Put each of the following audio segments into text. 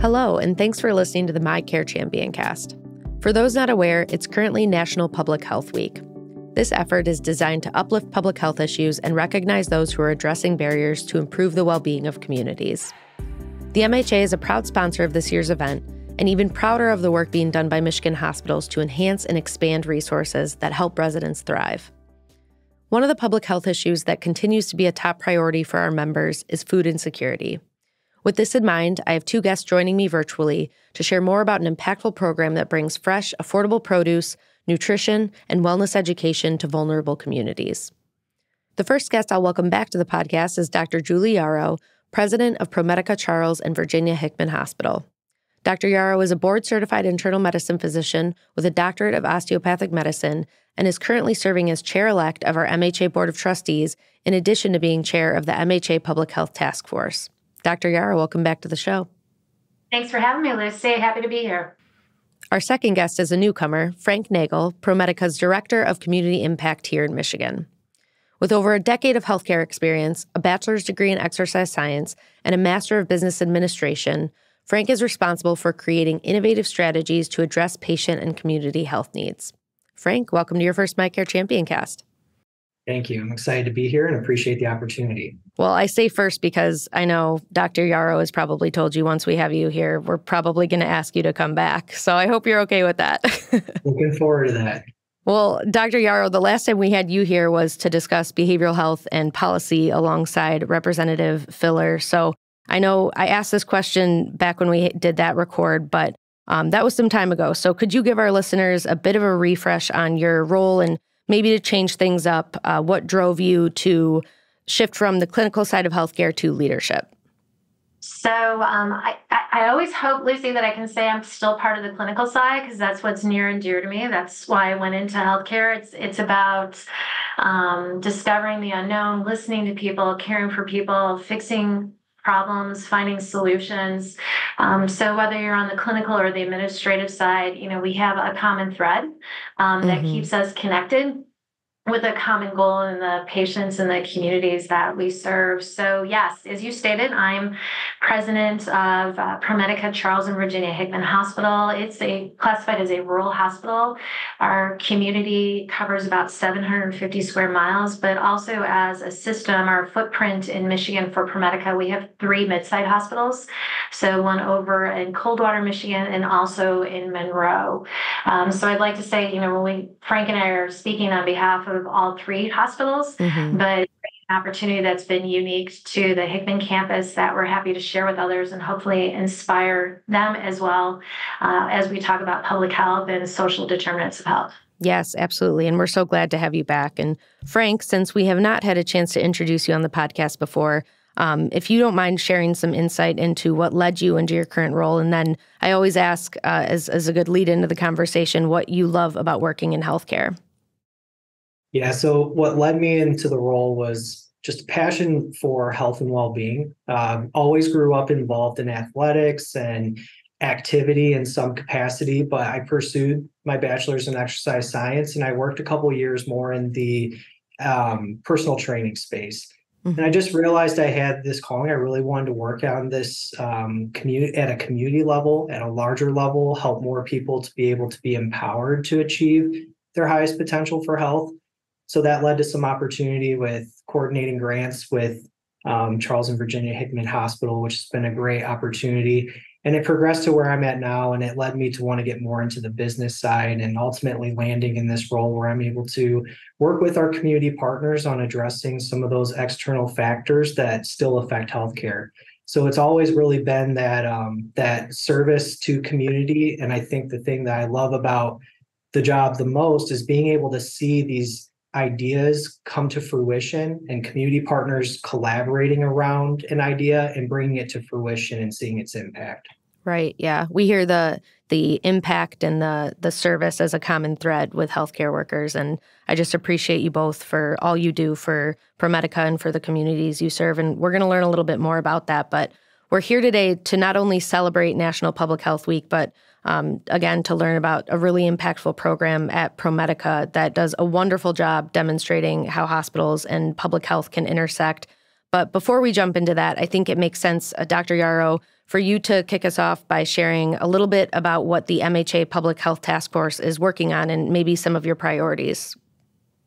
Hello, and thanks for listening to the MiCare Champion Cast. For those not aware, it's currently National Public Health Week. This effort is designed to uplift public health issues and recognize those who are addressing barriers to improve the well-being of communities. The MHA is a proud sponsor of this year's event, and even prouder of the work being done by Michigan hospitals to enhance and expand resources that help residents thrive. One of the public health issues that continues to be a top priority for our members is food insecurity. With this in mind, I have two guests joining me virtually to share more about an impactful program that brings fresh, affordable produce, nutrition, and wellness education to vulnerable communities. The first guest I'll welcome back to the podcast is Dr. Julie Yaroch, president of ProMedica Charles and Virginia Hickman Hospital. Dr. Yaroch is a board-certified internal medicine physician with a doctorate of osteopathic medicine and is currently serving as chair-elect of our MHA Board of Trustees, in addition to being chair of the MHA Public Health Task Force. Dr. Yaroch, welcome back to the show. Thanks for having me, Lucy. Happy to be here. Our second guest is a newcomer, Frank Nagle, ProMedica's Director of Community Impact here in Michigan. With over a decade of healthcare experience, a bachelor's degree in exercise science, and a Master of Business Administration, Frank is responsible for creating innovative strategies to address patient and community health needs. Frank, welcome to your first MiCare Champion Cast. Thank you. I'm excited to be here and appreciate the opportunity. Well, I say first because I know Dr. Yaroch has probably told you once we have you here, we're probably going to ask you to come back. So I hope you're okay with that. Looking forward to that. Well, Dr. Yaroch, the last time we had you here was to discuss behavioral health and policy alongside Representative Filler. So I know I asked this question back when we did that record, but that was some time ago. So could you give our listeners a bit of a refresh on your role and maybe to change things up, what drove you to shift from the clinical side of healthcare to leadership? So I always hope, Lucy, that I can say I'm still part of the clinical side because that's what's near and dear to me. That's why I went into healthcare. It's about discovering the unknown, listening to people, caring for people, fixing problems, finding solutions. So whether you're on the clinical or the administrative side, we have a common thread that keeps us connected with a common goal in the patients and the communities that we serve. So yes, as you stated, I'm president of ProMedica Charles and Virginia Hickman Hospital. It's classified as a rural hospital. Our community covers about 750 square miles, but also as a system, our footprint in Michigan for ProMedica, we have 3 mid-site hospitals. So one over in Coldwater, Michigan, and also in Monroe. So I'd like to say, when Frank and I are speaking on behalf of all 3 hospitals, but an opportunity that's been unique to the Hickman campus that we're happy to share with others and hopefully inspire them as well as we talk about public health and social determinants of health. Yes, absolutely. And we're so glad to have you back. And Frank, since we have not had a chance to introduce you on the podcast before, if you don't mind sharing some insight into what led you into your current role. And then I always ask, as a good lead into the conversation, what you love about working in healthcare. Yeah, so what led me into the role was just a passion for health and well-being. Always grew up involved in athletics and activity in some capacity, but I pursued my bachelor's in exercise science, and I worked a couple of years more in the personal training space. And I just realized I had this calling. I really wanted to work on this community at a community level, at a larger level, help more people to be able to be empowered to achieve their highest potential for health. So that led to some opportunity with coordinating grants with Charles and Virginia Hickman Hospital, which has been a great opportunity. And it progressed to where I'm at now, and it led me to want to get more into the business side and ultimately landing in this role where I'm able to work with our community partners on addressing some of those external factors that still affect healthcare. So it's always really been that service to community. And I think the thing that I love about the job the most is being able to see these ideas come to fruition and community partners collaborating around an idea and bringing it to fruition and seeing its impact. Right. Yeah. We hear the impact and the service as a common thread with healthcare workers. And I just appreciate you both for all you do for ProMedica and for the communities you serve. And we're going to learn a little bit more about that. But we're here today to not only celebrate National Public Health Week, but again, to learn about a really impactful program at ProMedica that does a wonderful job demonstrating how hospitals and public health can intersect, But before we jump into that, I think it makes sense, Dr. Yaroch, for you to kick us off by sharing a little bit about what the MHA Public Health Task Force is working on and maybe some of your priorities.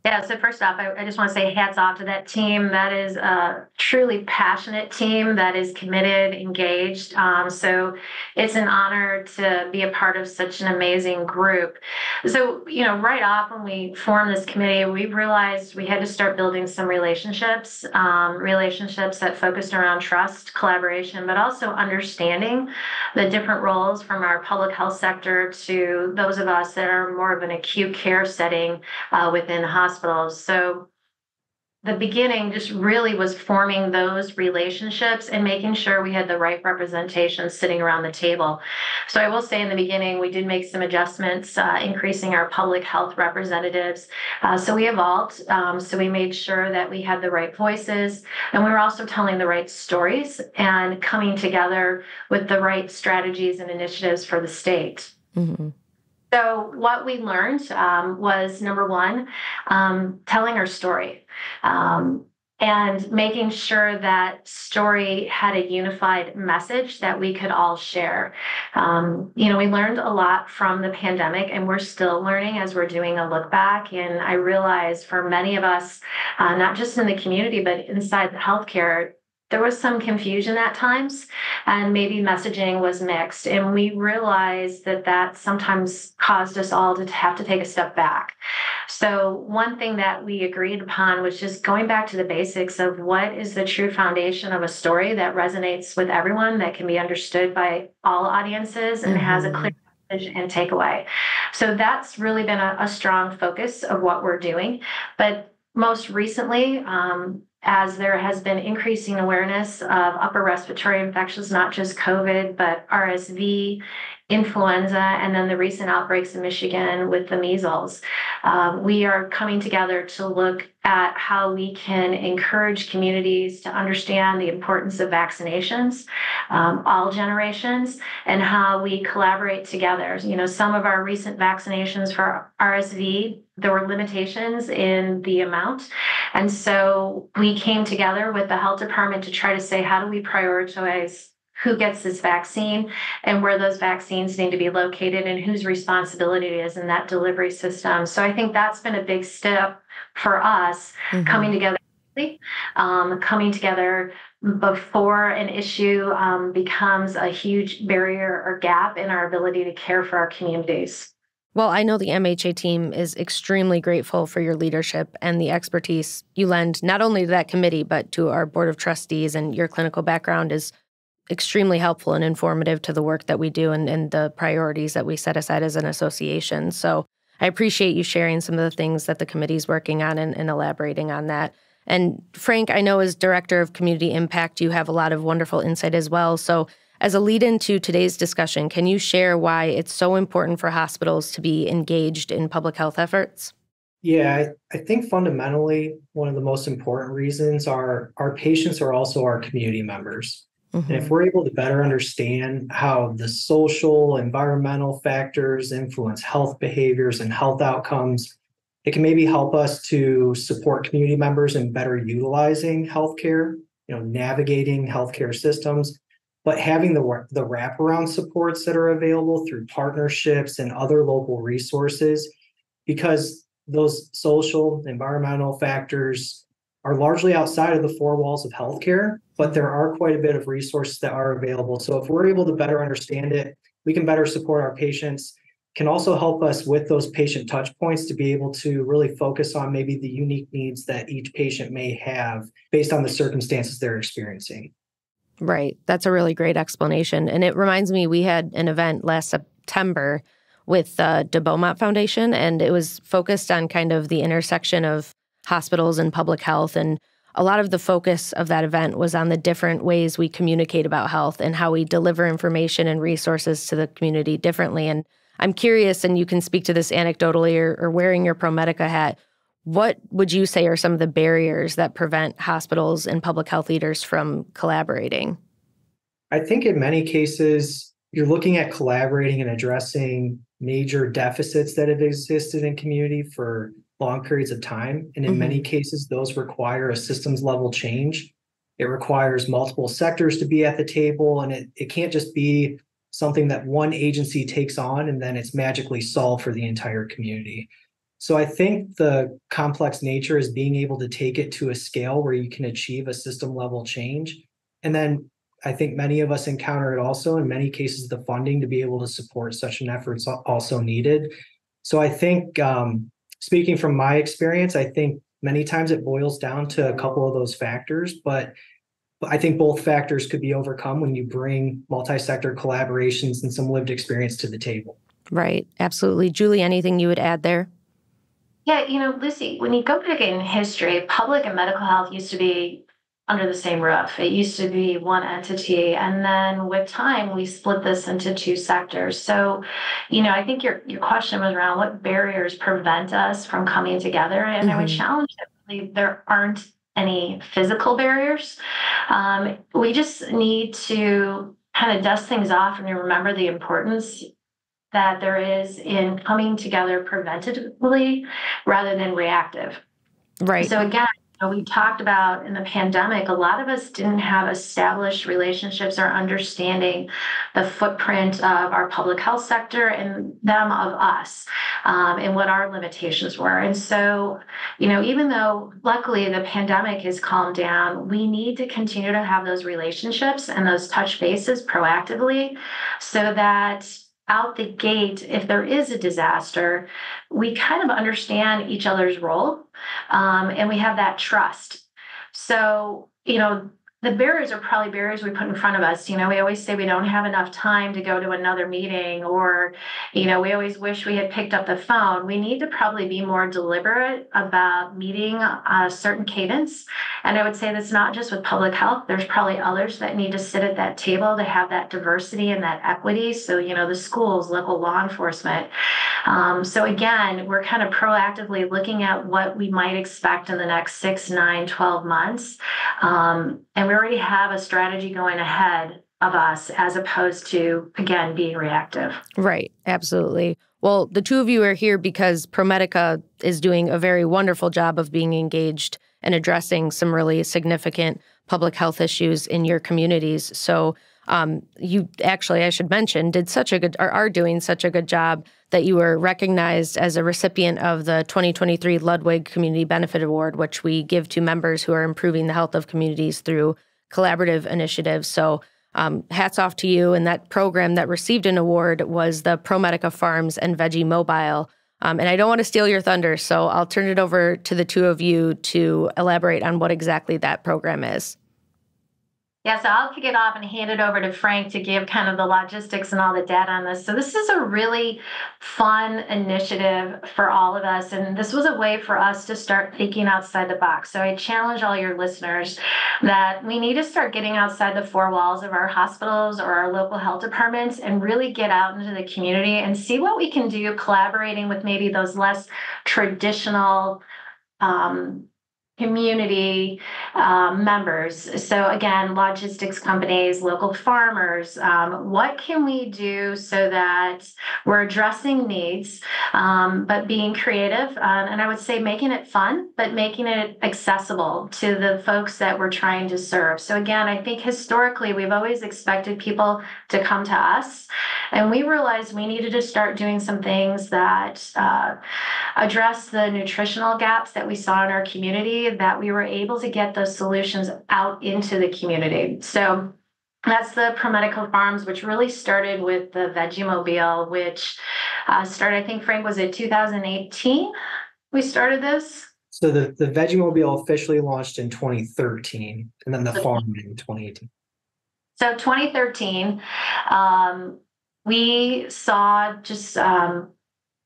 Yeah, so first off, I just want to say hats off to that team. That is a truly passionate team that is committed, engaged. So it's an honor to be a part of such an amazing group. So, right off when we formed this committee, we realized we had to start building some relationships, relationships that focused around trust, collaboration, but also understanding the different roles from our public health sector to those of us that are more of an acute care setting within hospitals. So the beginning just really was forming those relationships and making sure we had the right representation sitting around the table. So I will say in the beginning, we did make some adjustments, increasing our public health representatives. So we evolved. So we made sure that we had the right voices, and we were also telling the right stories and coming together with the right strategies and initiatives for the state. Mm-hmm. So what we learned was, number one, telling our story and making sure that story had a unified message that we could all share. We learned a lot from the pandemic, and we're still learning as we're doing a look back. And I realized for many of us, not just in the community, but inside the healthcare, there was some confusion at times, and maybe messaging was mixed. And we realized that sometimes caused us all to have to take a step back. So one thing that we agreed upon was just going back to the basics of what is the true foundation of a story that resonates with everyone, that can be understood by all audiences, and has a clear message and takeaway. So that's really been a strong focus of what we're doing. But most recently, as there has been increasing awareness of upper respiratory infections, not just COVID, but RSV, influenza, and then the recent outbreaks in Michigan with the measles. We are coming together to look at how we can encourage communities to understand the importance of vaccinations, all generations, and how we collaborate together. Some of our recent vaccinations for RSV, there were limitations in the amount. And so we came together with the health department to try to say, how do we prioritize who gets this vaccine and where those vaccines need to be located and whose responsibility it is in that delivery system. So I think that's been a big step for us, coming together before an issue becomes a huge barrier or gap in our ability to care for our communities. Well, I know the MHA team is extremely grateful for your leadership and the expertise you lend not only to that committee, but to our board of trustees, and your clinical background is extremely helpful and informative to the work that we do and the priorities that we set aside as an association. So I appreciate you sharing some of the things that the committee is working on and elaborating on that. And Frank, I know as Director of Community Impact, you have a lot of wonderful insight as well. So as a lead into today's discussion, can you share why it's so important for hospitals to be engaged in public health efforts? Yeah, I think fundamentally, one of the most important reasons are our patients are also our community members. And if we're able to better understand how the social, environmental factors influence health behaviors and health outcomes, it can maybe help us to support community members in better utilizing healthcare, navigating healthcare systems, but having the wraparound supports that are available through partnerships and other local resources, because those social, environmental factors are largely outside of the four walls of healthcare, but there are quite a bit of resources that are available. So if we're able to better understand it, we can better support our patients, can also help us with those patient touch points to be able to really focus on maybe the unique needs that each patient may have based on the circumstances they're experiencing. Right. That's a really great explanation. And it reminds me, we had an event last September with the Beaumont Foundation, and it was focused on kind of the intersection of hospitals and public health. And a lot of the focus of that event was on the different ways we communicate about health and how we deliver information and resources to the community differently. And I'm curious, and you can speak to this anecdotally or wearing your ProMedica hat, what would you say are some of the barriers that prevent hospitals and public health leaders from collaborating? I think in many cases, you're looking at collaborating and addressing major deficits that have existed in community for long periods of time. And in many cases, those require a systems level change. It requires multiple sectors to be at the table, and it can't just be something that one agency takes on and then it's magically solved for the entire community. So I think the complex nature is being able to take it to a scale where you can achieve a system level change. And then I think many of us encounter it also. In many cases, the funding to be able to support such an effort is also needed. So I think, speaking from my experience, I think many times it boils down to a couple of those factors, but I think both factors could be overcome when you bring multi-sector collaborations and some lived experience to the table. Right. Absolutely. Julie, anything you would add there? Yeah, Lucy, when you go back in history, public and medical health used to be under the same roof. It used to be one entity. And then with time, we split this into two sectors. So, I think your question was around what barriers prevent us from coming together. And I would challenge that really there aren't any physical barriers. We just need to kind of dust things off and remember the importance that there is in coming together preventatively rather than reactive. Right. So again, we talked about in the pandemic, a lot of us didn't have established relationships or understanding the footprint of our public health sector and them of us, and what our limitations were. And so, even though luckily the pandemic has calmed down, we need to continue to have those relationships and those touch bases proactively so that out the gate, if there is a disaster, we kind of understand each other's role, and we have that trust. So, the barriers are probably barriers we put in front of us. We always say we don't have enough time to go to another meeting, or, we always wish we had picked up the phone. We need to probably be more deliberate about meeting a certain cadence. And I would say that's not just with public health. There's probably others that need to sit at that table to have that diversity and that equity. So, the schools, local law enforcement. So again, we're kind of proactively looking at what we might expect in the next 6, 9, 12 months. And we already have a strategy going ahead of us as opposed to, again, being reactive. Right. Absolutely. Well, the two of you are here because ProMedica is doing a very wonderful job of being engaged and addressing some really significant public health issues in your communities. So you actually, I should mention, are doing such a good job that you were recognized as a recipient of the 2023 Ludwig Community Benefit Award, which we give to members who are improving the health of communities through collaborative initiatives. So hats off to you. And that program that received an award was the ProMedica Farms and Veggie Mobile. And I don't want to steal your thunder, so I'll turn it over to the two of you to elaborate on what exactly that program is. Yeah, so I'll kick it off and hand it over to Frank to give kind of the logistics and all the data on this. So this is a really fun initiative for all of us. And this was a way for us to start thinking outside the box. So I challenge all your listeners that we need to start getting outside the four walls of our hospitals or our local health departments and really get out into the community and see what we can do collaborating with maybe those less traditional community members. So again, logistics companies, local farmers, what can we do so that we're addressing needs, but being creative, and I would say making it fun, but making it accessible to the folks that we're trying to serve. So again, I think historically, we've always expected people to come to us, and we realized we needed to start doing some things that address the nutritional gaps that we saw in our community, that we were able to get those solutions out into the community. So that's the ProMedica Farms, which really started with the Veggie Mobile, which started, I think, Frank, was it 2018? We started this? So the Veggie Mobile officially launched in 2013, and then the farm in 2018. So 2013, we saw just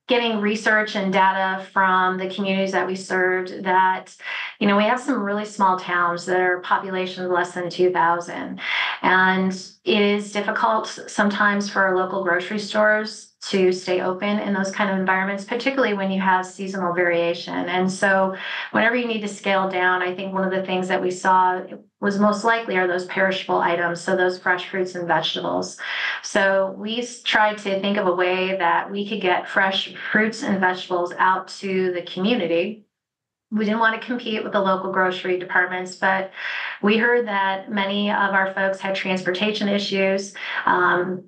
getting research and data from the communities that we served that, we have some really small towns that are population less than 2,000. And it is difficult sometimes for our local grocery stores to stay open in those kind of environments, particularly when you have seasonal variation. And so whenever you need to scale down, I think one of the things that we saw was most likely are those perishable items, so those fresh fruits and vegetables. So we tried to think of a way that we could get fresh fruits and vegetables out to the community we didn't want to compete with the local grocery departments, but we heard that many of our folks had transportation issues.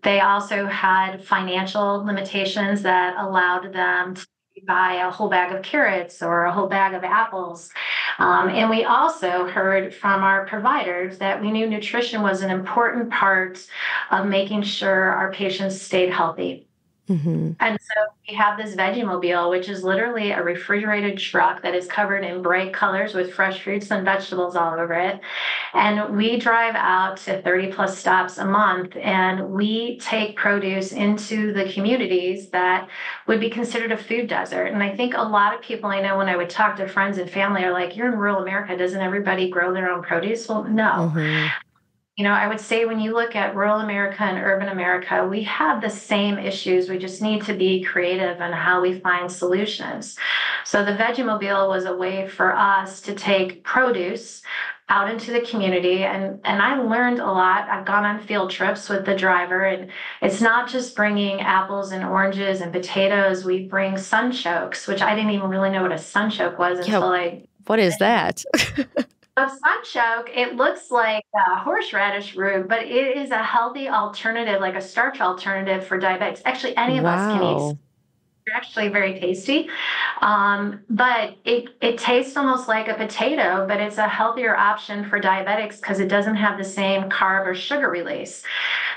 They also had financial limitations that allowed them to buy a whole bag of carrots or a whole bag of apples. And we also heard from our providers that we knew nutrition was an important part of making sure our patients stayed healthy. Mm-hmm. And so we have this Veggie Mobile, which is literally a refrigerated truck that is covered in bright colors with fresh fruits and vegetables all over it. And we drive out to 30 plus stops a month, and we take produce into the communities that would be considered a food desert. And I think a lot of people I know when I would talk to friends and family are like, you're in rural America, doesn't everybody grow their own produce? Well, no. Mm-hmm. You know, I would say when you look at rural America and urban America, we have the same issues. We just need to be creative in how we find solutions. So the Veggie Mobile was a way for us to take produce out into the community. And I learned a lot. I've gone on field trips with the driver, and it's not just bringing apples and oranges and potatoes. We bring sunchokes, which I didn't even really know what a sunchoke was until what is that? A sunchoke, it looks like a horseradish root, but it is a healthy alternative, like a starch alternative for diabetics. Actually, any of us can eat. They're actually very tasty. But it tastes almost like a potato, but it's a healthier option for diabetics because it doesn't have the same carb or sugar release.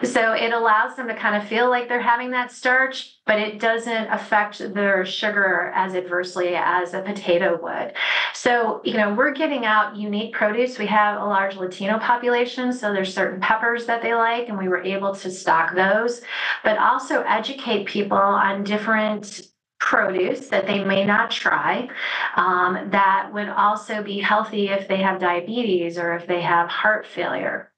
So it allows them to kind of feel like they're having that starch, but it doesn't affect their sugar as adversely as a potato would. So, you know, we're giving out unique produce. We have a large Latino population, so there's certain peppers that they like, and we were able to stock those, but also educate people on different produce that they may not try, that would also be healthy if they have diabetes or if they have heart failure.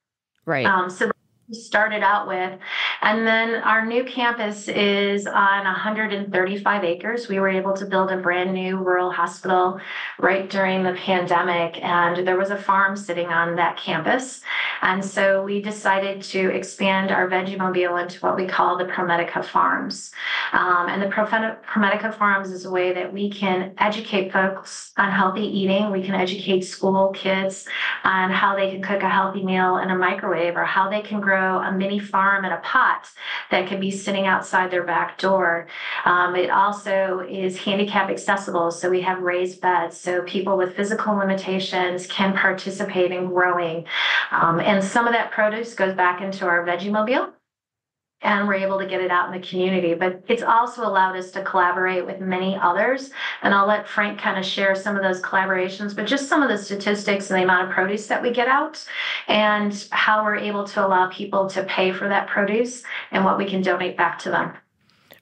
Right. So we started out with, and then our new campus is on 135 acres. We were able to build a brand new rural hospital right during the pandemic, and there was a farm sitting on that campus. And so we decided to expand our Veggie Mobile into what we call the ProMedica Farms. And the ProMedica Farms is a way that we can educate folks on healthy eating. We can educate school kids on how they can cook a healthy meal in a microwave, or how they can grow a mini farm in a pot that could be sitting outside their back door. It also is handicap accessible, so we have raised beds so people with physical limitations can participate in growing. And some of that produce goes back into our Veggie Mobile, and we're able to get it out in the community. But it's also allowed us to collaborate with many others. And I'll let Frank kind of share some of those collaborations, but just some of the statistics and the amount of produce that we get out and how we're able to allow people to pay for that produce and what we can donate back to them.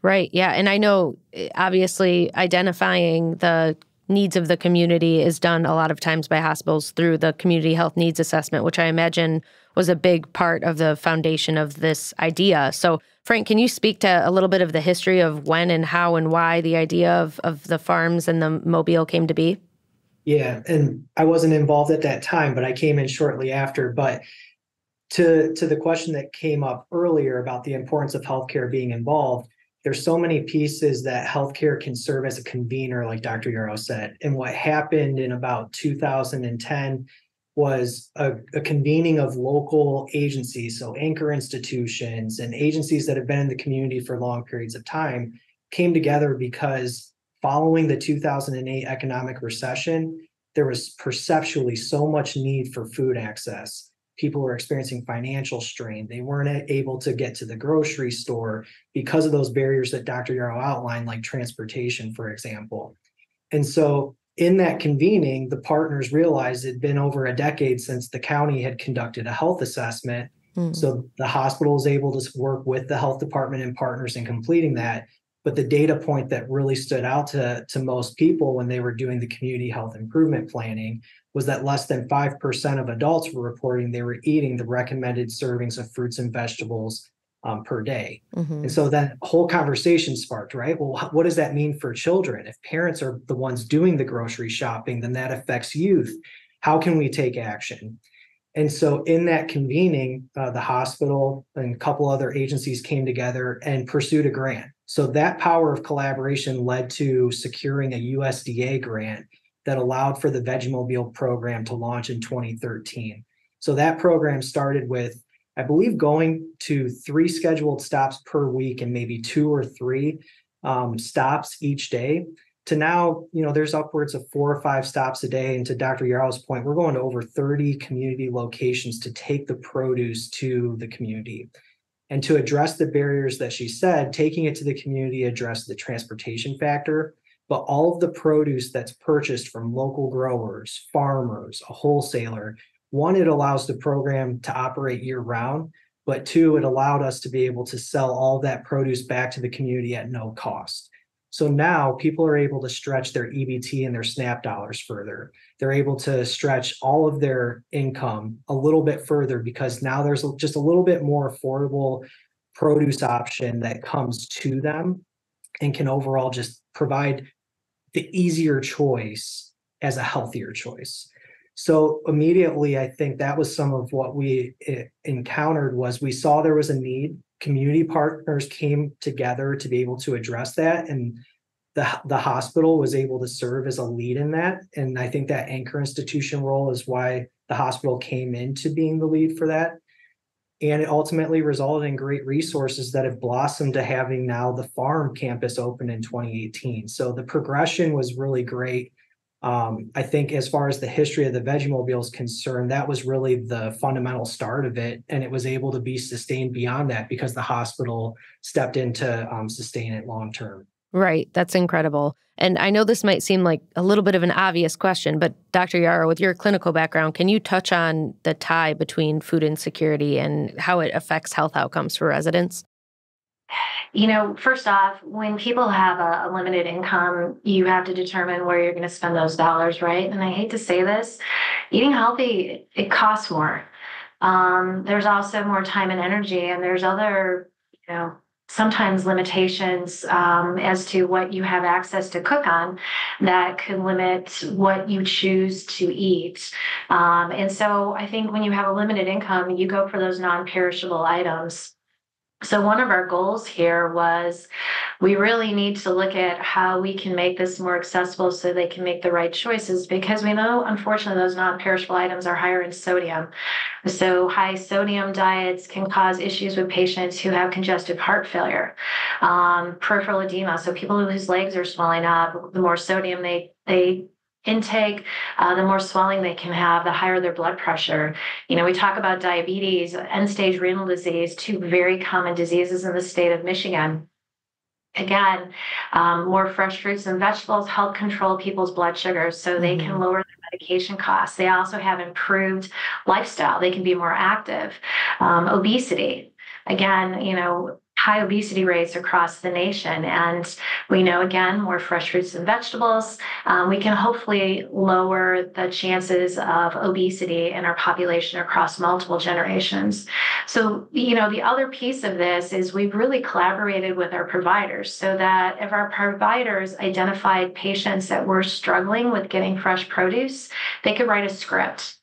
Right. Yeah. And I know, obviously, identifying the needs of the community is done a lot of times by hospitals through the community health needs assessment, which I imagine was a big part of the foundation of this idea. So, Frank, can you speak to a little bit of the history of when and how and why the idea of the farms and the mobile came to be? Yeah, and I wasn't involved at that time, but I came in shortly after. But to the question that came up earlier about the importance of healthcare being involved, there's so many pieces that healthcare can serve as a convener, like Dr. Yaroch said. And what happened in about 2010 was a convening of local agencies, so anchor institutions and agencies that have been in the community for long periods of time came together because following the 2008 economic recession, there was perceptually so much need for food access. People were experiencing financial strain. They weren't able to get to the grocery store because of those barriers that Dr. Yaroch outlined, like transportation, for example. And so in that convening, the partners realized it'd been over a decade since the county had conducted a health assessment. So the hospital was able to work with the health department and partners in completing that. But the data point that really stood out to most people when they were doing the community health improvement planning was that less than 5% of adults were reporting they were eating the recommended servings of fruits and vegetables per day. And so that whole conversation sparked, right? Well, what does that mean for children? If parents are the ones doing the grocery shopping, then that affects youth. How can we take action? And so in that convening, the hospital and a couple other agencies came together and pursued a grant. So that power of collaboration led to securing a USDA grant that allowed for the Veggie Mobile program to launch in 2013. So that program started with, I believe, going to 3 scheduled stops per week and maybe 2 or 3 stops each day, to now, there's upwards of 4 or 5 stops a day. And to Dr. Yaroch's point, we're going to over 30 community locations to take the produce to the community. And to address the barriers that she said, taking it to the community addressed the transportation factor, but all of the produce that's purchased from local growers, farmers, a wholesaler, one, it allows the program to operate year round, but 2, it allowed us to be able to sell all of that produce back to the community at no cost. So now people are able to stretch their EBT and their SNAP dollars further. They're able to stretch all of their income a little bit further because now there's just a little bit more affordable produce option that comes to them and can overall just provide the easier choice as a healthier choice. So immediately, I think that was some of what we encountered was we saw there was a need. Community partners came together to be able to address that. And the hospital was able to serve as a lead in that. And I think that anchor institution role is why the hospital came into being the lead for that. And it ultimately resulted in great resources that have blossomed to having now the farm campus open in 2018. So the progression was really great. I think as far as the history of the Veggie Mobile is concerned, that was really the fundamental start of it. And it was able to be sustained beyond that because the hospital stepped in to sustain it long term. Right. That's incredible. And I know this might seem like a little bit of an obvious question, but Dr. Yaroch, with your clinical background, can you touch on the tie between food insecurity and how it affects health outcomes for residents? First off, when people have a limited income, you have to determine where you're going to spend those dollars, right? And I hate to say this, eating healthy, it costs more. There's also more time and energy, and there's other, sometimes limitations as to what you have access to cook on that can limit what you choose to eat. And so I think when you have a limited income, you go for those non-perishable items. So one of our goals here was we really need to look at how we can make this more accessible so they can make the right choices, because we know, unfortunately, those non-perishable items are higher in sodium. So high sodium diets can cause issues with patients who have congestive heart failure, peripheral edema. So people whose legs are swelling up, the more sodium they intake, the more swelling they can have, the higher their blood pressure. We talk about diabetes, end-stage renal disease, 2 very common diseases in the state of Michigan. Again, more fresh fruits and vegetables help control people's blood sugars so they can lower their medication costs. They also have improved lifestyle. They can be more active. Obesity, again, high obesity rates across the nation. And we know, again, more fresh fruits and vegetables, we can hopefully lower the chances of obesity in our population across multiple generations. So, the other piece of this is we've really collaborated with our providers so that if our providers identified patients that were struggling with getting fresh produce, they could write a script.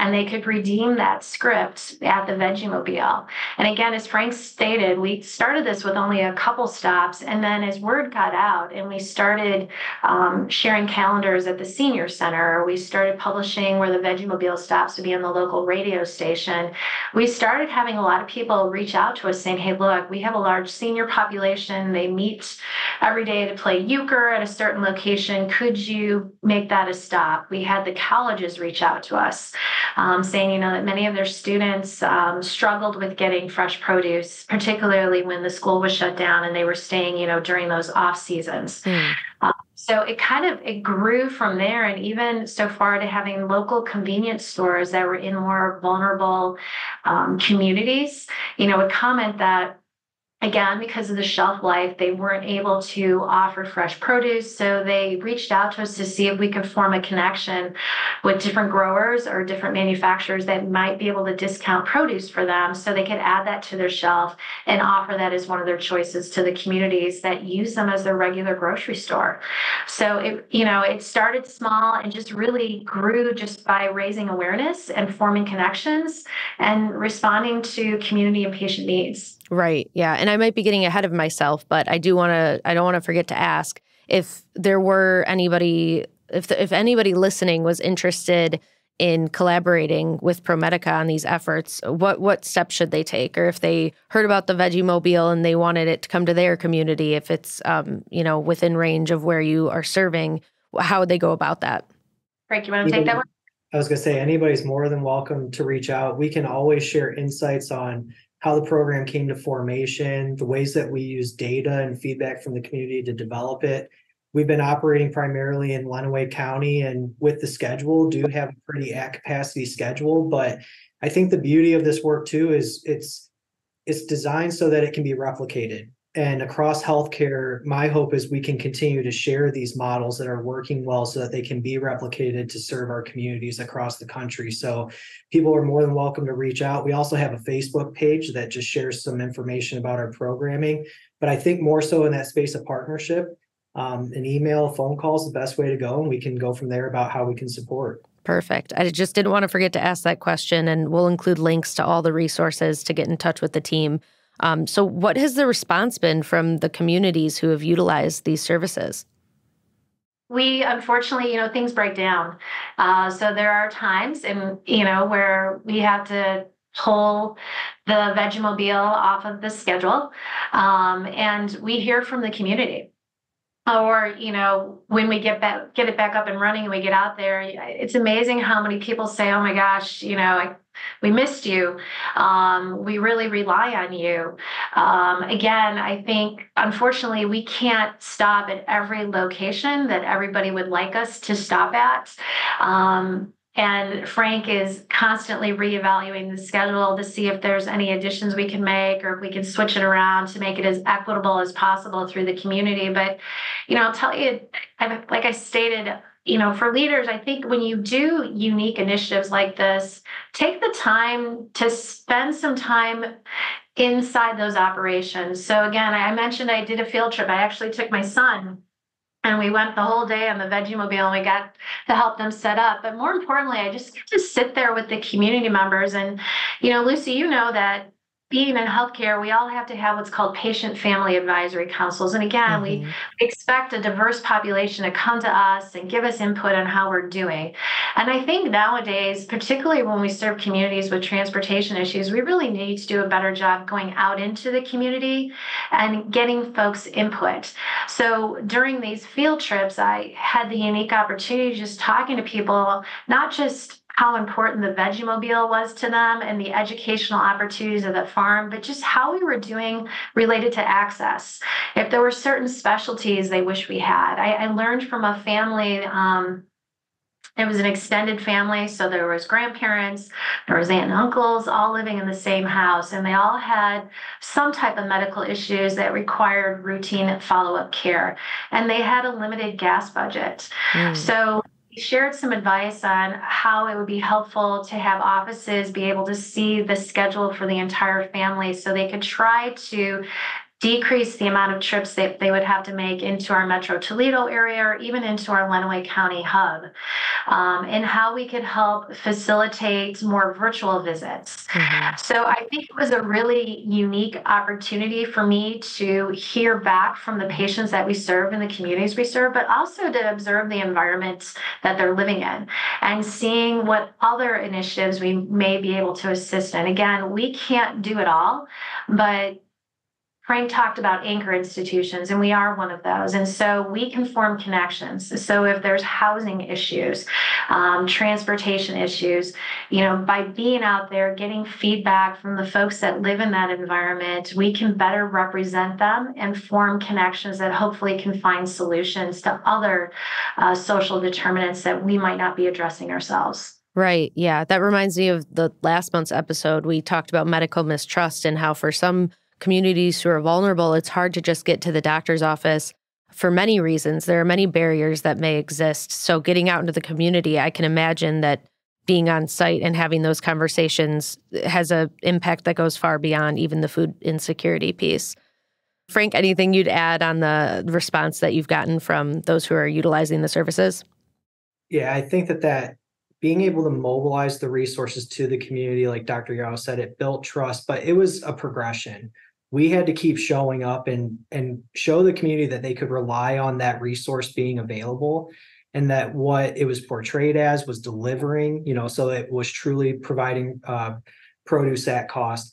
And they could redeem that script at the Veggie Mobile. And again, as Frank stated, we started this with only a couple stops. And then as word got out and we started sharing calendars at the senior center, we started publishing where the Veggie Mobile stops to be on the local radio station. We started having a lot of people reach out to us saying, hey, look, we have a large senior population. They meet every day to play euchre at a certain location. Could you make that a stop? We had the colleges reach out to us. Saying, that many of their students struggled with getting fresh produce, particularly when the school was shut down and they were staying, during those off seasons. So it grew from there, and even so far to having local convenience stores that were in more vulnerable communities, would comment that, again, because of the shelf life, they weren't able to offer fresh produce. So they reached out to us to see if we could form a connection with different growers or different manufacturers that might be able to discount produce for them so they could add that to their shelf and offer that as one of their choices to the communities that use them as their regular grocery store. So it started small and just really grew just by raising awareness and forming connections and responding to community and patient needs. Right. Yeah. And I might be getting ahead of myself, but I don't want to forget to ask if there were anybody if anybody listening was interested in collaborating with ProMedica on these efforts, what steps should they take? Or if they heard about the Veggie Mobile and they wanted it to come to their community, if it's within range of where you are serving, how would they go about that? Frank, you want to take that one? I was going to say, anybody's more than welcome to reach out. We can always share insights on how the program came to formation, the ways that we use data and feedback from the community to develop it. We've been operating primarily in Lenawee County, and with the schedule, do have a pretty at capacity schedule. But I think the beauty of this work too is it's designed so that it can be replicated. And across healthcare, my hope is we can continue to share these models that are working well so that they can be replicated to serve our communities across the country. So people are more than welcome to reach out. We also have a Facebook page that just shares some information about our programming. But I think more so in that space of partnership, an email, phone call is the best way to go. And we can go from there about how we can support. Perfect. I just didn't want to forget to ask that question, and we'll include links to all the resources to get in touch with the team. So what has the response been from the communities who have utilized these services? We, unfortunately, things break down. So there are times where we have to pull the Veggie Mobile off of the schedule. And we hear from the community. Or, when we get it back up and running and we get out there, it's amazing how many people say, oh my gosh, we missed you. We really rely on you. Again, I think, unfortunately, we can't stop at every location that everybody would like us to stop at. And Frank is constantly reevaluating the schedule to see if there's any additions we can make, or if we can switch it around to make it as equitable as possible through the community. But, I'll tell you, like I stated, for leaders, I think when you do unique initiatives like this, take the time to spend some time inside those operations. So again, I mentioned I did a field trip. I actually took my son, and we went the whole day on the Veggie Mobile, and we got to help them set up. But more importantly, I just get to sit there with the community members. And, Lucy, that being in healthcare, we all have to have what's called patient family advisory councils. And again, we expect a diverse population to come to us and give us input on how we're doing. And I think nowadays, particularly when we serve communities with transportation issues, we really need to do a better job going out into the community and getting folks' input. So during these field trips, I had the unique opportunity just talking to people, not just how important the Veggie Mobile was to them and the educational opportunities of the farm, but just how we were doing related to access. If there were certain specialties they wish we had. I learned from a family, it was an extended family, so there was grandparents, there was aunt and uncles, all living in the same house, and they all had some type of medical issues that required routine follow-up care, and they had a limited gas budget. So shared some advice on how it would be helpful to have offices be able to see the schedule for the entire family so they could try to decrease the amount of trips that they would have to make into our Metro Toledo area or even into our Lenawee County hub, and how we could help facilitate more virtual visits. So I think it was a really unique opportunity for me to hear back from the patients that we serve in the communities we serve, but also to observe the environments that they're living in and seeing what other initiatives we may be able to assist in. Again, we can't do it all, but Frank talked about anchor institutions, and we are one of those. And so we can form connections. So if there's housing issues, transportation issues, by being out there, getting feedback from the folks that live in that environment, we can better represent them and form connections that hopefully can find solutions to other social determinants that we might not be addressing ourselves. Right. Yeah. That reminds me of the last month's episode. We talked about medical mistrust and how for some communities who are vulnerable, it's hard to just get to the doctor's office for many reasons. There are many barriers that may exist. So getting out into the community, I can imagine that being on site and having those conversations has an impact that goes far beyond even the food insecurity piece. Frank, anything you'd add on the response that you've gotten from those who are utilizing the services? Yeah, I think that being able to mobilize the resources to the community, like Dr. Yaroch said, it built trust, but it was a progression. We had to keep showing up and show the community that they could rely on that resource being available. and that what it was portrayed as was delivering, so it was truly providing produce at cost.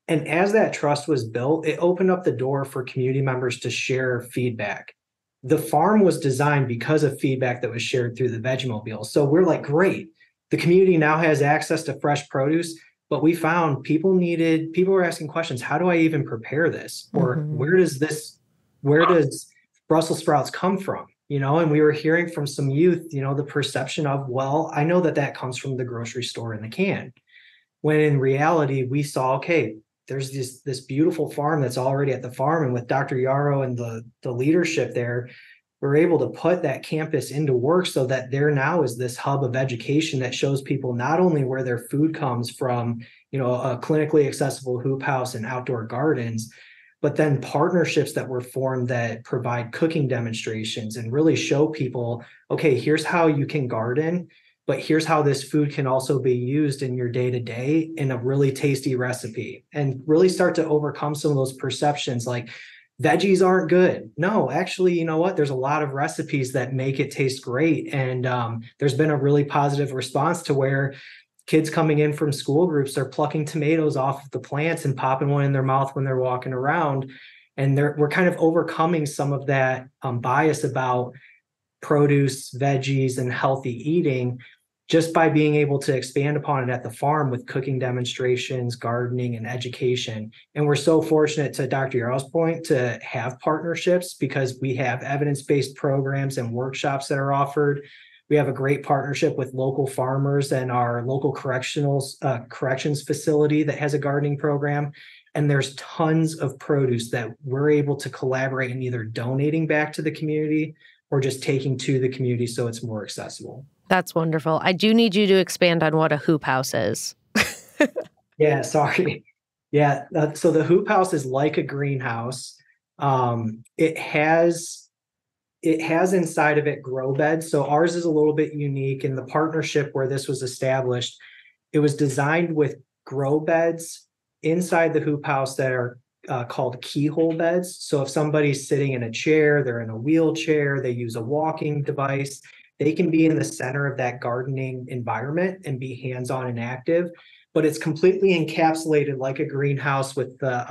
And as that trust was built, it opened up the door for community members to share feedback. The farm was designed because of feedback that was shared through the Veggie Mobile. So we're like, great, the community now has access to fresh produce, but we found people were asking questions. How do I even prepare this? Or where does Brussels sprouts come from? And we were hearing from some youth, the perception of, well, I know that comes from the grocery store in the can. When in reality, we saw, okay, there's this beautiful farm that's already at the farm. And with Dr. Yaroch and the leadership there, we're able to put that campus into work so that there now is this hub of education that shows people not only where their food comes from, a clinically accessible hoop house and outdoor gardens, but then partnerships that were formed that provide cooking demonstrations and really show people, okay, here's how you can garden, but here's how this food can also be used in your day-to-day in a really tasty recipe, and really start to overcome some of those perceptions like veggies aren't good. No, actually, you know what? There's a lot of recipes that make it taste great. And there's been a really positive response to where kids coming in from school groups are plucking tomatoes off of the plants and popping one in their mouth when they're walking around. And we're kind of overcoming some of that bias about produce, veggies, and healthy eating just by being able to expand upon it at the farm with cooking demonstrations, gardening, and education. And we're so fortunate, to Dr. Yaroch's point, to have partnerships because we have evidence-based programs and workshops that are offered. We have a great partnership with local farmers and our local corrections facility that has a gardening program. And there's tons of produce that we're able to collaborate in either donating back to the community or just taking to the community so it's more accessible. That's wonderful. I do need you to expand on what a hoop house is. Yeah, sorry. Yeah, so the hoop house is like a greenhouse. It has inside of it grow beds. So ours is a little bit unique. In the partnership where this was established, it was designed with grow beds inside the hoop house that are called keyhole beds. So if somebody's sitting in a chair, they're in a wheelchair, they use a walking device, they can be in the center of that gardening environment and be hands-on and active, but it's completely encapsulated like a greenhouse with the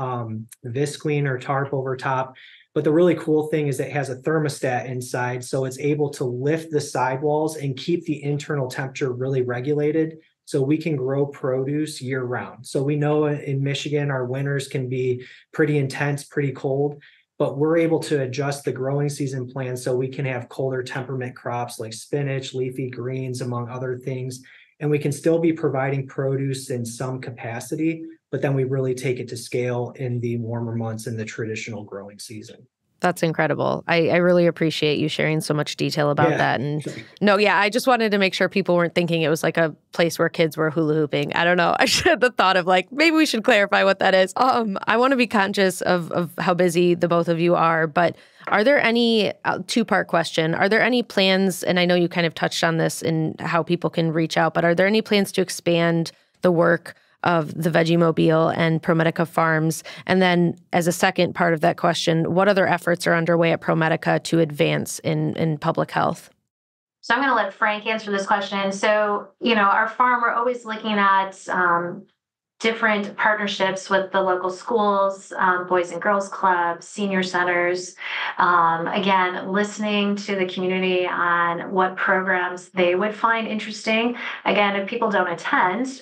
visqueen or tarp over top. But the really cool thing is it has a thermostat inside, so it's able to lift the sidewalls and keep the internal temperature really regulated so we can grow produce year round. So we know in Michigan, our winters can be pretty intense, pretty cold, but we're able to adjust the growing season plan so we can have colder temperament crops like spinach, leafy greens, among other things. And we can still be providing produce in some capacity, but then we really take it to scale in the warmer months in the traditional growing season. That's incredible. I really appreciate you sharing so much detail about that. And I just wanted to make sure people weren't thinking it was like a place where kids were hula hooping. I don't know. I should have the thought of like, maybe we should clarify what that is. I want to be conscious of how busy the both of you are, but are there any, two-part question, are there any plans, and I know you kind of touched on this in how people can reach out, but are there any plans to expand the work of the Veggie Mobile and ProMedica farms? And then as a second part of that question, what other efforts are underway at ProMedica to advance in public health? So I'm going to let Frank answer this question. So, our farm, we're always looking at different partnerships with the local schools, Boys and Girls Clubs, senior centers. Again, listening to the community on what programs they would find interesting. Again, if people don't attend,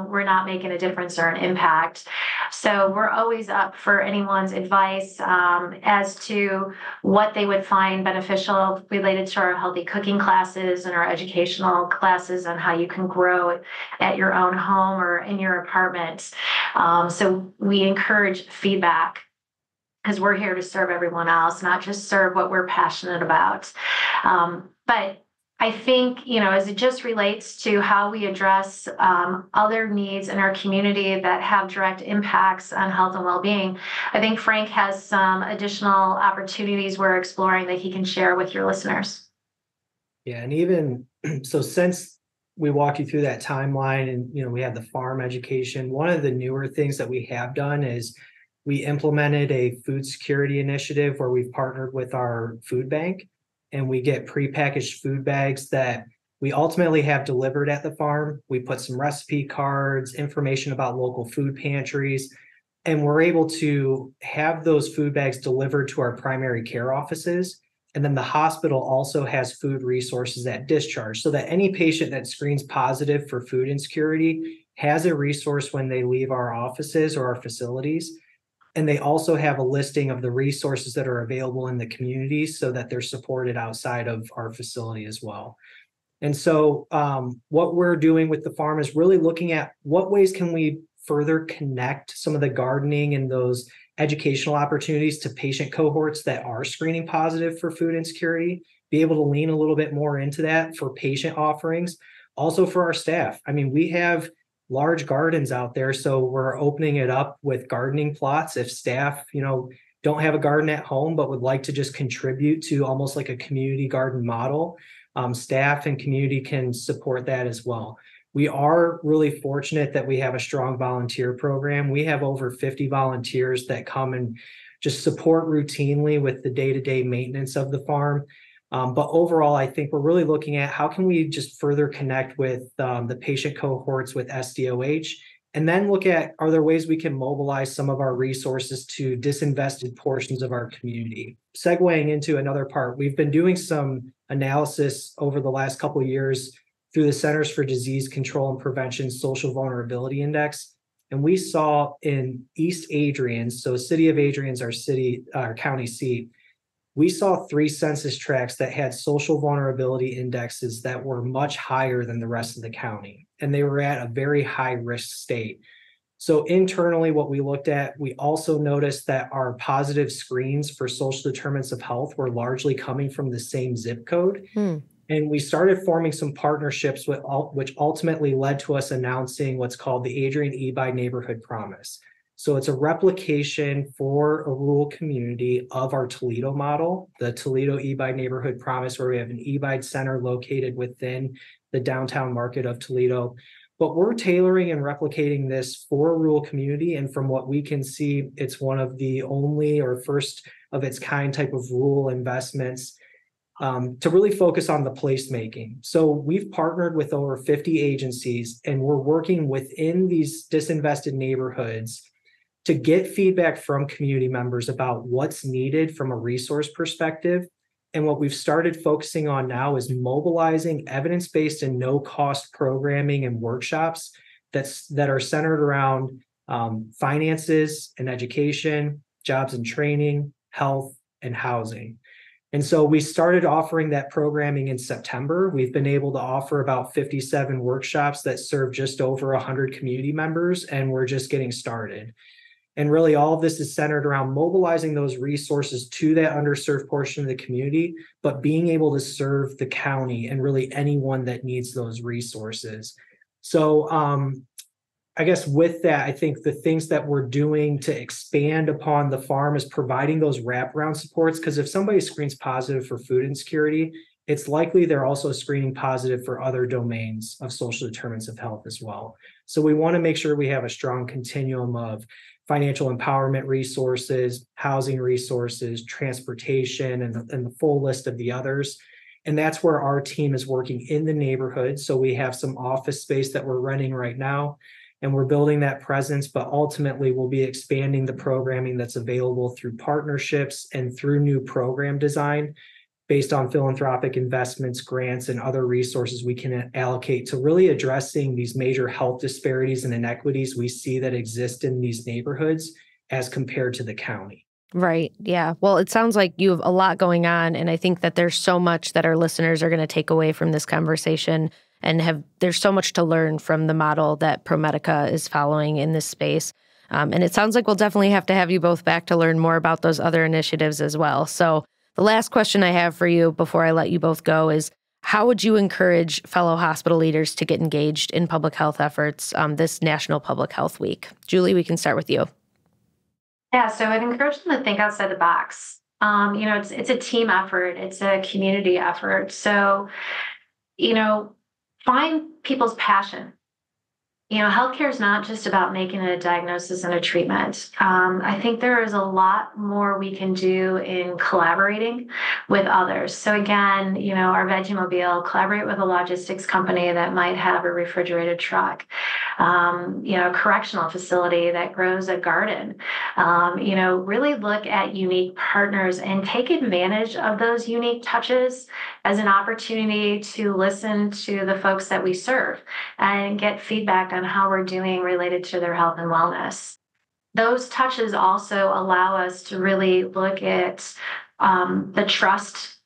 we're not making a difference or an impact. So we're always up for anyone's advice as to what they would find beneficial related to our healthy cooking classes and our educational classes on how you can grow at your own home or in your apartment. So we encourage feedback because we're here to serve everyone else, not just serve what we're passionate about. But I think, as it just relates to how we address other needs in our community that have direct impacts on health and well-being, I think Frank has some additional opportunities we're exploring that he can share with your listeners. Yeah, and even so, since we walk you through that timeline and, we have the farm education, one of the newer things that we have done is we implemented a food security initiative where we've partnered with our food bank. and we get prepackaged food bags that we ultimately have delivered at the farm. We put some recipe cards, information about local food pantries, and we're able to have those food bags delivered to our primary care offices. And then the hospital also has food resources at discharge so that any patient that screens positive for food insecurity has a resource when they leave our offices or our facilities. And they also have a listing of the resources that are available in the community so that they're supported outside of our facility as well. And so what we're doing with the farm is really looking at what ways can we further connect some of the gardening and those educational opportunities to patient cohorts that are screening positive for food insecurity, be able to lean a little bit more into that for patient offerings, also for our staff. I mean, we have large gardens out there, so we're opening it up with gardening plots. If staff, don't have a garden at home, but would like to just contribute to almost like a community garden model, staff and community can support that as well. We are really fortunate that we have a strong volunteer program. We have over 50 volunteers that come and just support routinely with the day-to-day maintenance of the farm. But overall, I think we're really looking at how can we just further connect with the patient cohorts with SDOH, and then look at, are there ways we can mobilize some of our resources to disinvested portions of our community? Segueing into another part, we've been doing some analysis over the last couple of years through the Centers for Disease Control and Prevention Social Vulnerability Index. And we saw in East Adrian, so City of Adrian's our county seat, we saw 3 census tracts that had social vulnerability indexes that were much higher than the rest of the county. And they were at a very high risk state. So internally, what we looked at, we also noticed that our positive screens for social determinants of health were largely coming from the same zip code. And we started forming some partnerships which ultimately led to us announcing what's called the Adrian eBide Neighborhood Promise. So it's a replication for a rural community of our Toledo model, the Toledo eBide Neighborhood Promise, where we have an eBide center located within the downtown market of Toledo. But we're tailoring and replicating this for a rural community. And from what we can see, it's one of the only or first of its kind type of rural investments to really focus on the placemaking. So we've partnered with over 50 agencies, and we're working within these disinvested neighborhoods to get feedback from community members about what's needed from a resource perspective. And what we've started focusing on now is mobilizing evidence-based and no-cost programming and workshops that are centered around finances and education, jobs and training, health, and housing. And so we started offering that programming in September. We've been able to offer about 57 workshops that serve just over 100 community members, and we're just getting started. And really all of this is centered around mobilizing those resources to that underserved portion of the community, but being able to serve the county and really anyone that needs those resources. So I guess with that, I think the things that we're doing to expand upon the farm is providing those wraparound supports, because if somebody screens positive for food insecurity, it's likely they're also screening positive for other domains of social determinants of health as well. So we want to make sure we have a strong continuum of financial empowerment resources, housing resources, transportation, and the full list of the others. And that's where our team is working in the neighborhood. So we have some office space that we're renting right now, and we're building that presence, but ultimately we'll be expanding the programming that's available through partnerships and through new program design based on philanthropic investments, grants, and other resources we can allocate to really addressing these major health disparities and inequities we see that exist in these neighborhoods as compared to the county. Right. Yeah. Well, it sounds like you have a lot going on, and I think that there's so much that our listeners are going to take away from this conversation, and there's so much to learn from the model that ProMedica is following in this space. And it sounds like we'll definitely have to have you both back to learn more about those other initiatives as well. So the last question I have for you before I let you both go is, how would you encourage fellow hospital leaders to get engaged in public health efforts this National Public Health Week? Julie, we can start with you. Yeah, so I'd encourage them to think outside the box. It's a team effort. It's a community effort. So, find people's passion. Healthcare is not just about making a diagnosis and a treatment. I think there is a lot more we can do in collaborating with others. So again, our Veggie Mobile, collaborate with a logistics company that might have a refrigerated truck, a correctional facility that grows a garden. Really look at unique partners and take advantage of those unique touches as an opportunity to listen to the folks that we serve and get feedback on how we're doing related to their health and wellness. Those touches also allow us to really look at the trust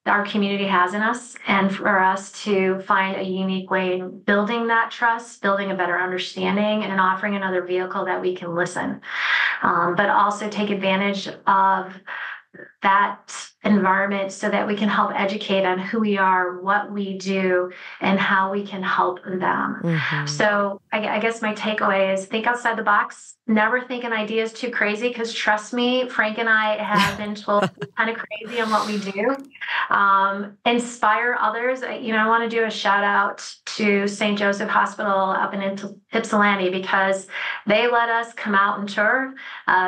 our community has in us, and for us to find a unique way in building that trust, building a better understanding, and offering another vehicle that we can listen, but also take advantage of that environment so that we can help educate on who we are, what we do, and how we can help them. Mm-hmm. So I guess my takeaway is think outside the box. Never think an idea is too crazy, because trust me, Frank and I have been told kind of crazy in what we do. Inspire others. I want to do a shout out to St. Joseph Hospital up in Ypsilanti, because they let us come out and tour.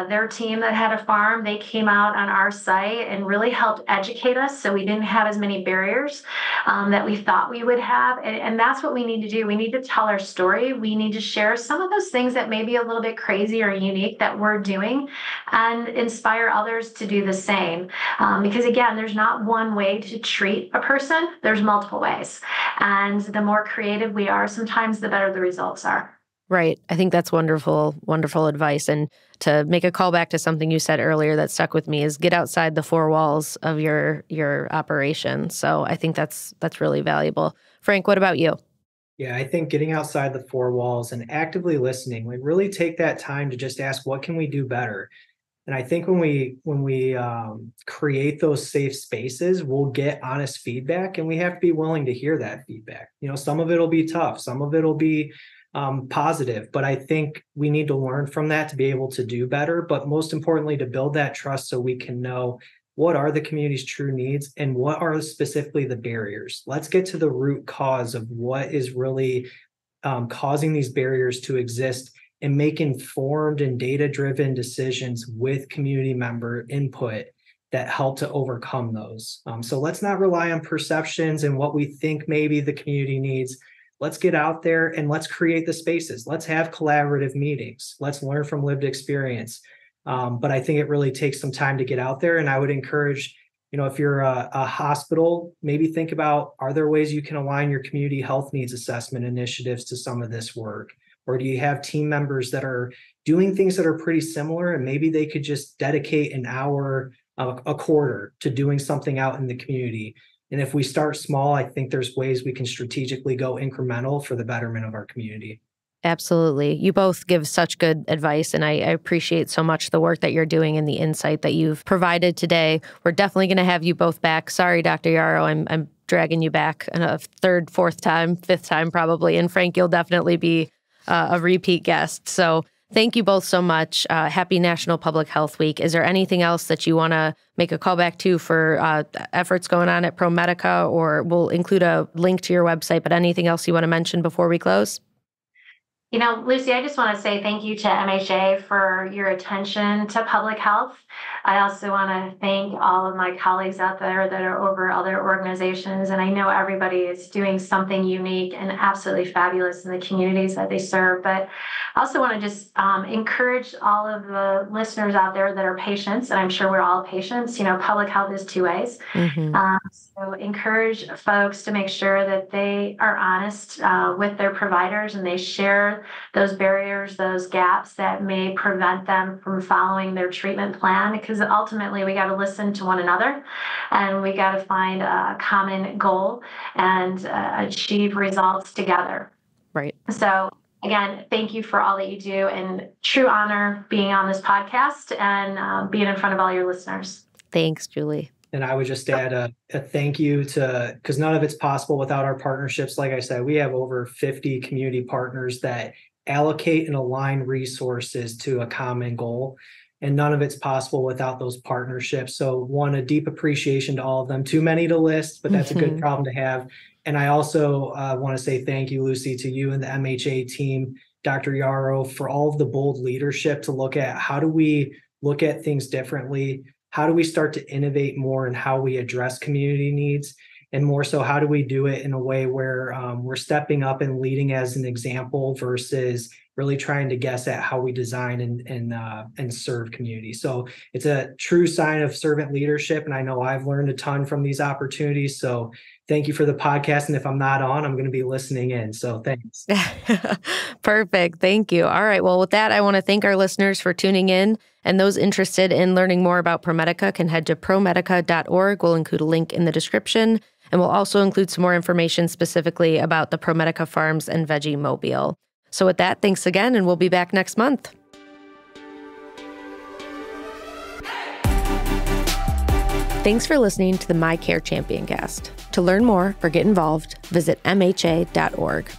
Their team that had a farm, they came out on our site and really helped educate us, so we didn't have as many barriers that we thought we would have. And that's what we need to do. We need to tell our story. We need to share some of those things that may be a little bit crazy or unique that we're doing, and inspire others to do the same. Because again, there's not one way to treat a person. There's multiple ways. And the more creative we are, sometimes the better the results are. Right. I think that's wonderful, wonderful advice. And to make a call back to something you said earlier that stuck with me is get outside the four walls of your operation. So I think that's really valuable. Frank, what about you? Yeah, I think getting outside the four walls and actively listening, like really take that time to just ask, what can we do better? And I think when we create those safe spaces, we'll get honest feedback, and we have to be willing to hear that feedback. Some of it'll be tough, some of it'll be positive, but I think we need to learn from that to be able to do better. But most importantly, to build that trust so we can know what are the community's true needs and what are specifically the barriers. Let's get to the root cause of what is really causing these barriers to exist, and make informed and data-driven decisions with community member input that help to overcome those. So let's not rely on perceptions and what we think maybe the community needs. Let's get out there and let's create the spaces. Let's have collaborative meetings. Let's learn from lived experience. But I think it really takes some time to get out there. And I would encourage, if you're a hospital, maybe think about, are there ways you can align your community health needs assessment initiatives to some of this work? Or do you have team members that are doing things that are pretty similar, and maybe they could just dedicate an hour a quarter to doing something out in the community? And if we start small, I think there's ways we can strategically go incremental for the betterment of our community. Absolutely. You both give such good advice, and I appreciate so much the work that you're doing and the insight that you've provided today. We're definitely going to have you both back. Sorry, Dr. Yaroch, I'm dragging you back a third, fourth time, fifth time probably. And Frank, you'll definitely be a repeat guest. So thank you both so much. Happy National Public Health Week. Is there anything else that you want to make a call back to for efforts going on at ProMedica, or we'll include a link to your website, but anything else you want to mention before we close? Lucy, I just want to say thank you to MHA for your attention to public health. I also want to thank all of my colleagues out there that are over other organizations. And I know everybody is doing something unique and absolutely fabulous in the communities that they serve. But I also want to just encourage all of the listeners out there that are patients, and I'm sure we're all patients. Public health is two ways. Mm-hmm. So encourage folks to make sure that they are honest with their providers, and they share those barriers, those gaps that may prevent them from following their treatment plan, because ultimately we got to listen to one another, and we got to find a common goal and achieve results together. Right. So again, thank you for all that you do, and true honor being on this podcast and being in front of all your listeners. Thanks, Julie. And I would just add a thank you because none of it's possible without our partnerships. Like I said, we have over 50 community partners that allocate and align resources to a common goal. and none of it's possible without those partnerships. So one, a deep appreciation to all of them. Too many to list, but that's a good problem to have. And I also want to say thank you, Lucy, to you and the MHA team, Dr. Yaroch, for all of the bold leadership to look at how do we look at things differently? How do we start to innovate more in how we address community needs? And more so, how do we do it in a way where we're stepping up and leading as an example versus really trying to guess at how we design and serve community. So it's a true sign of servant leadership. And I know I've learned a ton from these opportunities. So thank you for the podcast. And if I'm not on, I'm going to be listening in. So thanks. Perfect. Thank you. All right. Well, with that, I want to thank our listeners for tuning in. And those interested in learning more about ProMedica can head to promedica.org. We'll include a link in the description. And we'll also include some more information specifically about the ProMedica farms and Veggie Mobile. So with that, thanks again, and we'll be back next month. Thanks for listening to the MiCare Champion Cast. To learn more or get involved, visit MHA.org.